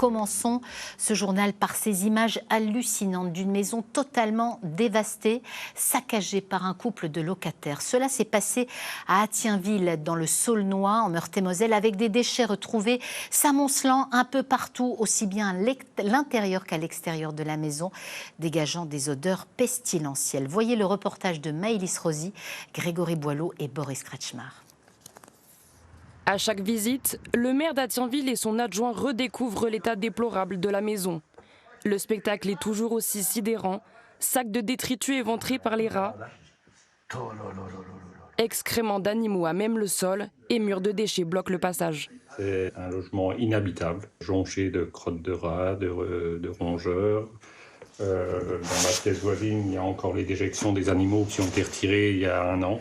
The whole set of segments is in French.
Commençons ce journal par ces images hallucinantes d'une maison totalement dévastée, saccagée par un couple de locataires. Cela s'est passé à Attienville, dans le Saulnois, en Meurthe-et-Moselle, avec des déchets retrouvés s'amoncelant un peu partout, aussi bien à l'intérieur qu'à l'extérieur de la maison, dégageant des odeurs pestilentielles. Voyez le reportage de Maëlys Rosy, Grégory Boileau et Boris Kretschmar. À chaque visite, le maire d'Attienville et son adjoint redécouvrent l'état déplorable de la maison. Le spectacle est toujours aussi sidérant, sacs de détritus éventrés par les rats, excréments d'animaux à même le sol et murs de déchets bloquent le passage. C'est un logement inhabitable, jonché de crottes de rats, de rongeurs. Dans la pièce voisine, il y a encore les déjections des animaux qui ont été retirés il y a 1 an.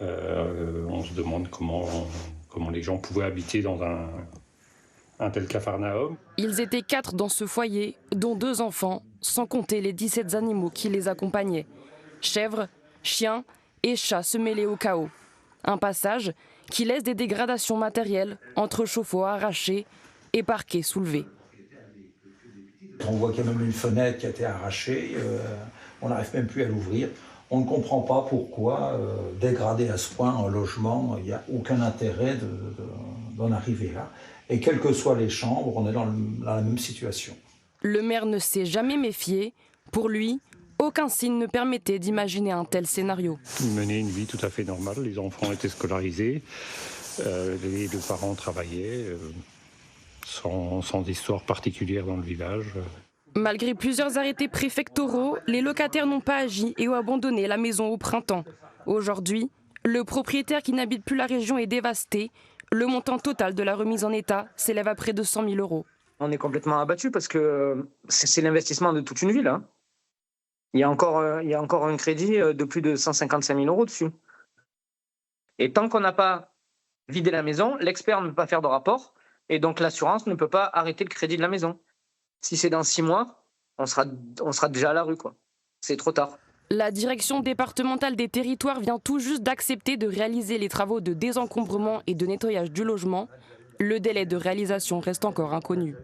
On se demande comment les gens pouvaient habiter dans un tel capharnaüm. Ils étaient 4 dans ce foyer, dont 2 enfants, sans compter les 17 animaux qui les accompagnaient. Chèvres, chiens et chats se mêlaient au chaos. Un passage qui laisse des dégradations matérielles entre chauffe-eau arrachés et parquets soulevés. On voit qu'il y a même une fenêtre qui a été arrachée, on n'arrive même plus à l'ouvrir. On ne comprend pas pourquoi dégrader à ce point un logement, il n'y a aucun intérêt d'en arriver là. Et quelles que soient les chambres, on est dans la même situation. Le maire ne s'est jamais méfié. Pour lui, aucun signe ne permettait d'imaginer un tel scénario. Ils menaient une vie tout à fait normale, les enfants étaient scolarisés, les 2 parents travaillaient, sans histoire particulière dans le village. Malgré plusieurs arrêtés préfectoraux, les locataires n'ont pas agi et ont abandonné la maison au printemps. Aujourd'hui, le propriétaire qui n'habite plus la région est dévasté. Le montant total de la remise en état s'élève à près de 100 000 €. On est complètement abattu parce que c'est l'investissement de toute une ville. Hein. Il y a encore un crédit de plus de 155 000 € dessus. Et tant qu'on n'a pas vidé la maison, l'expert ne peut pas faire de rapport et donc l'assurance ne peut pas arrêter le crédit de la maison. Si c'est dans 6 mois, on sera déjà à la rue, quoi. C'est trop tard. La direction départementale des territoires vient tout juste d'accepter de réaliser les travaux de désencombrement et de nettoyage du logement. Le délai de réalisation reste encore inconnu.